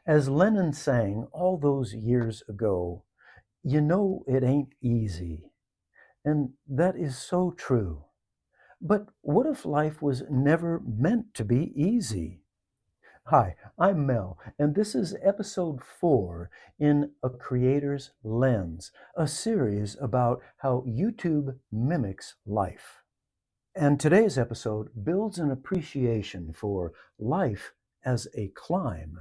As Lennon sang all those years ago, you know it ain't easy. And that is so true. But what if life was never meant to be easy? Hi, I'm Mel, and this is episode 4 in A Creator's Lens, a series about how YouTube mimics life. And today's episode builds an appreciation for life as a climb.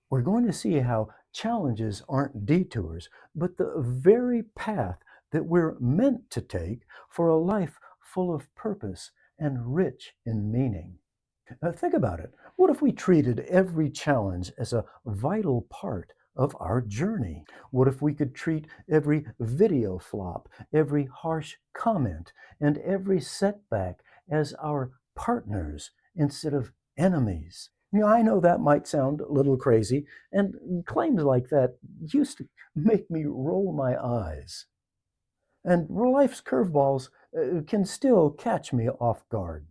We're going to see how challenges aren't detours, but the very path that we're meant to take for a life full of purpose and rich in meaning. Think about it. What if we treated every challenge as a vital part of our journey? What if we could treat every video flop, every harsh comment, and every setback as our partners instead of enemies? I know that might sound a little crazy, and claims like that used to make me roll my eyes. And life's curveballs can still catch me off guard.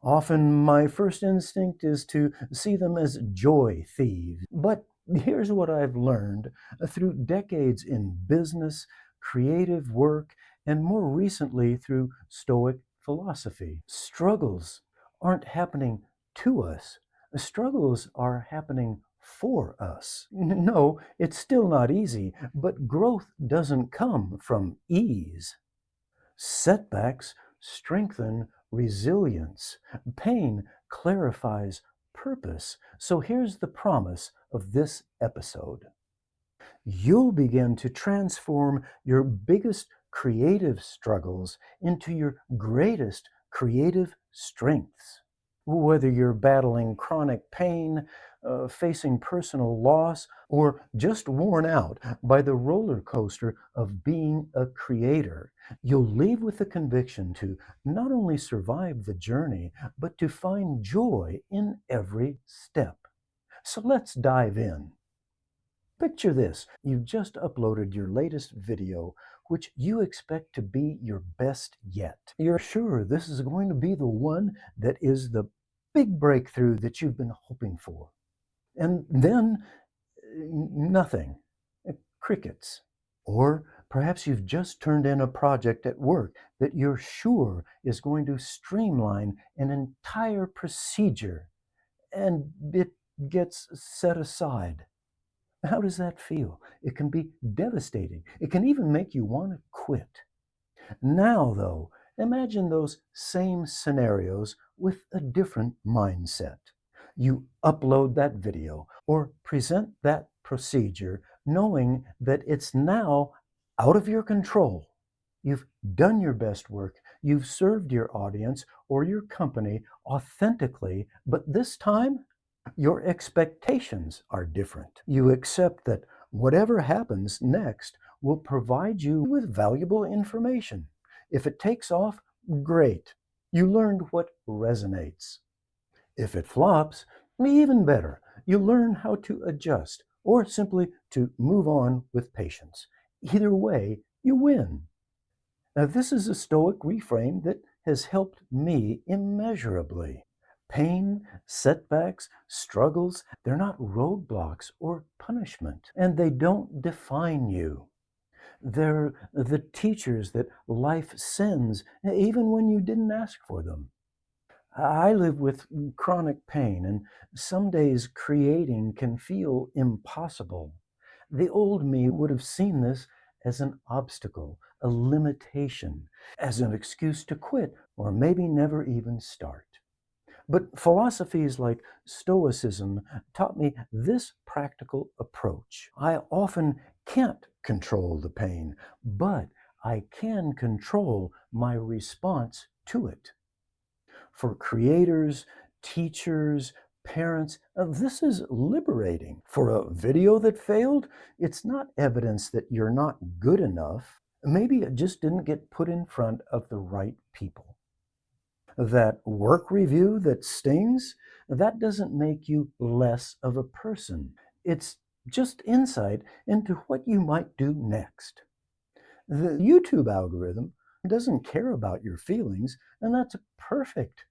Often my first instinct is to see them as joy thieves. But here's what I've learned through decades in business, creative work, and more recently through Stoic philosophy. Struggles aren't happening to us. Struggles are happening for us. No, it's still not easy, but growth doesn't come from ease. Setbacks strengthen resilience. Pain clarifies purpose. So here's the promise of this episode. You'll begin to transform your biggest creative struggles into your greatest creative strengths. Whether you're battling chronic pain, facing personal loss, or just worn out by the roller coaster of being a creator, you'll leave with the conviction to not only survive the journey, but to find joy in every step. So let's dive in. Picture this. You've just uploaded your latest video, which you expect to be your best yet. You're sure this is going to be the one that is the big breakthrough that you've been hoping for. And then nothing. Crickets. Or perhaps you've just turned in a project at work that you're sure is going to streamline an entire procedure, and it gets set aside. How does that feel? It can be devastating. It can even make you want to quit. Now, though, imagine those same scenarios with a different mindset. You upload that video or present that procedure knowing that it's now out of your control. You've done your best work. You've served your audience or your company authentically, but this time your expectations are different. You accept that whatever happens next will provide you with valuable information. If it takes off, great. You learned what resonates. If it flops, even better. You learn how to adjust or simply to move on with patience. Either way, you win. Now, this is a Stoic reframe that has helped me immeasurably. Pain, setbacks, struggles, they're not roadblocks or punishment, and they don't define you. They're the teachers that life sends, even when you didn't ask for them. I live with chronic pain, and some days creating can feel impossible. The old me would have seen this as an obstacle, a limitation, as an excuse to quit or maybe never even start. But philosophies like Stoicism taught me this practical approach. I often can't control the pain, but I can control my response to it. For creators, teachers, parents, this is liberating. For a video that failed, it's not evidence that you're not good enough. Maybe it just didn't get put in front of the right people. That work review that stings, that doesn't make you less of a person. It's just insight into what you might do next. The YouTube algorithm doesn't care about your feelings, and that's perfect.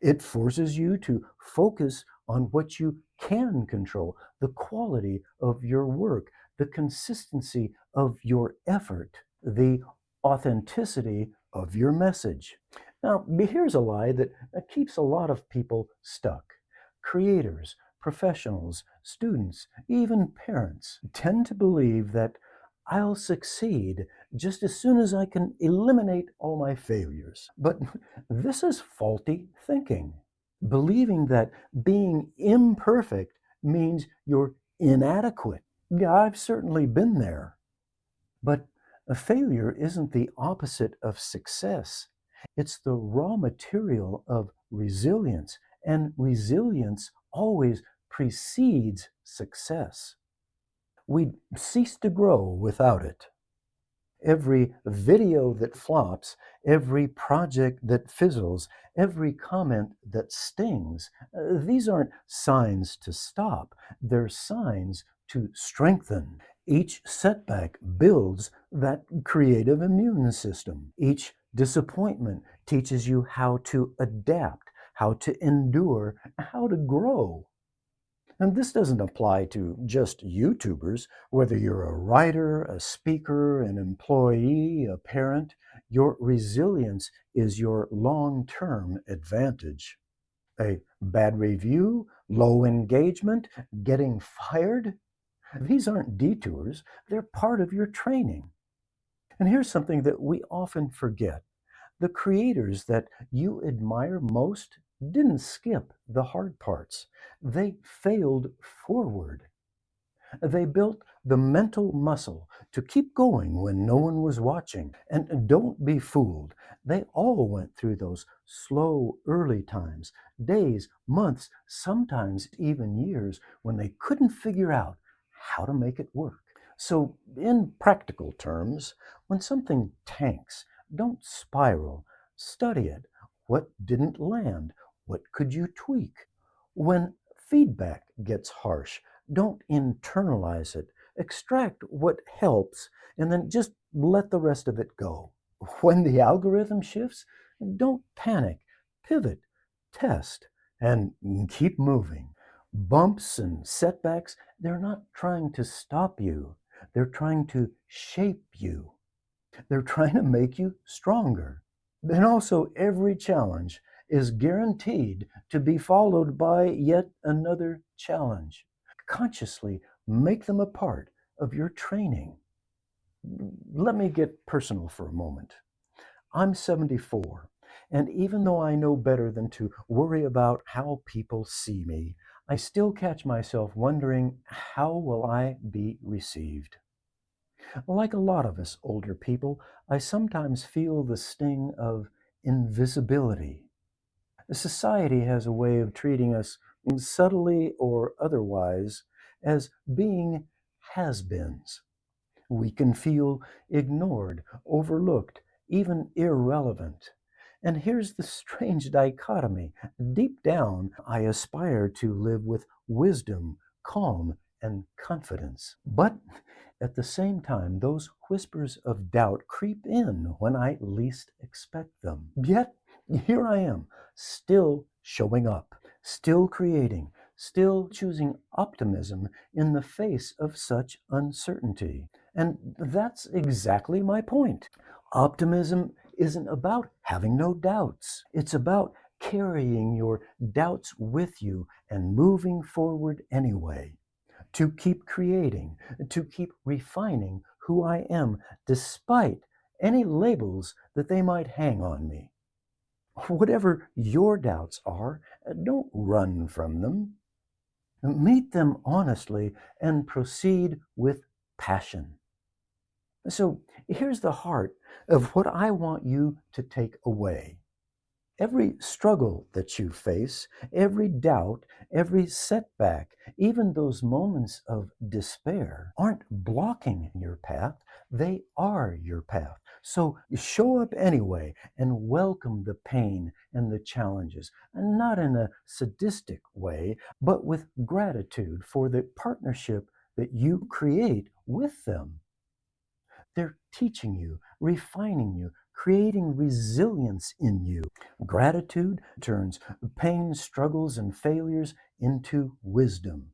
It forces you to focus on what you can control, the quality of your work, the consistency of your effort, the authenticity of your message. Now, here's a lie that keeps a lot of people stuck. Creators, professionals, students, even parents tend to believe that I'll succeed just as soon as I can eliminate all my failures. But this is faulty thinking. Believing that being imperfect means you're inadequate. Yeah, I've certainly been there. But a failure isn't the opposite of success. It's the raw material of resilience, and resilience always precedes success. We'd cease to grow without it. Every video that flops, every project that fizzles, every comment that stings, these aren't signs to stop, they're signs to strengthen. Each setback builds that creative immune system. Each disappointment teaches you how to adapt, how to endure, how to grow. And this doesn't apply to just YouTubers. Whether you're a writer, a speaker, an employee, a parent, your resilience is your long term advantage. A bad review, low engagement, getting fired, these aren't detours, they're part of your training. And here's something that we often forget: the creators that you admire most didn't skip the hard parts. They failed forward. They built the mental muscle to keep going when no one was watching. And don't be fooled. They all went through those slow, early times, days, months, sometimes even years, when they couldn't figure out how to make it work. So, in practical terms, when something tanks, don't spiral. Study it. What didn't land? What could you tweak? When feedback gets harsh, don't internalize it. Extract what helps and then just let the rest of it go. When the algorithm shifts, don't panic. Pivot, test, and keep moving. Bumps and setbacks, they're not trying to stop you, they're trying to shape you. They're trying to make you stronger. And also, every challenge is guaranteed to be followed by yet another challenge. Consciously make them a part of your training. Let me get personal for a moment. I'm 74, and even though I know better than to worry about how people see me, I still catch myself wondering, how will I be received? Like a lot of us older people, I sometimes feel the sting of invisibility. Society has a way of treating us, subtly or otherwise, as being has beens. We can feel ignored, overlooked, even irrelevant. And here's the strange dichotomy. Deep down, I aspire to live with wisdom, calm, and confidence. But at the same time, those whispers of doubt creep in when I least expect them. Yet, here I am, still showing up, still creating, still choosing optimism in the face of such uncertainty. And that's exactly my point. Optimism isn't about having no doubts, it's about carrying your doubts with you and moving forward anyway. To keep creating, to keep refining who I am, despite any labels that they might hang on me. Whatever your doubts are, don't run from them. Meet them honestly and proceed with passion. So here's the heart of what I want you to take away. Every struggle that you face, every doubt, every setback, even those moments of despair aren't blocking your path, they are your path. So show up anyway and welcome the pain and the challenges, and not in a sadistic way, but with gratitude for the partnership that you create with them. They're teaching you, refining you, creating resilience in you. Gratitude turns pain, struggles, and failures into wisdom.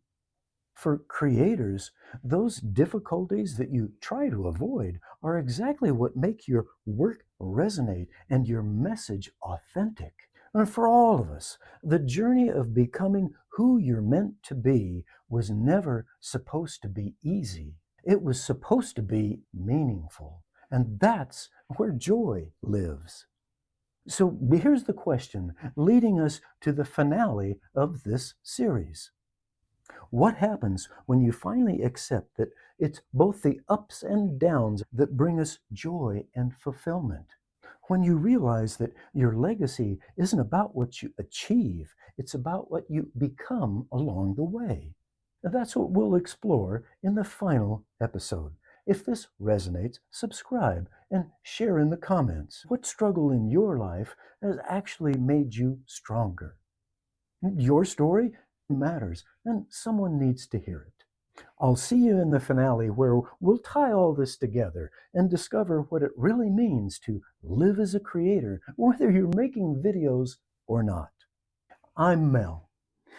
For creators, those difficulties that you try to avoid are exactly what make your work resonate and your message authentic. And for all of us, the journey of becoming who you're meant to be was never supposed to be easy. It was supposed to be meaningful. And that's where joy lives. So here's the question leading us to the finale of this series. What happens when you finally accept that it's both the ups and downs that bring us joy and fulfillment? When you realize that your legacy isn't about what you achieve, it's about what you become along the way. That's what we'll explore in the final episode. If this resonates, subscribe and share in the comments. What struggle in your life has actually made you stronger? Your story matters, and someone needs to hear it. I'll see you in the finale where we'll tie all this together and discover what it really means to live as a creator, whether you're making videos or not. I'm Mel,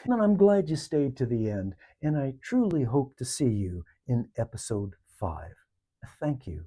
and I'm glad you stayed to the end, and I truly hope to see you in episode 5. Thank you.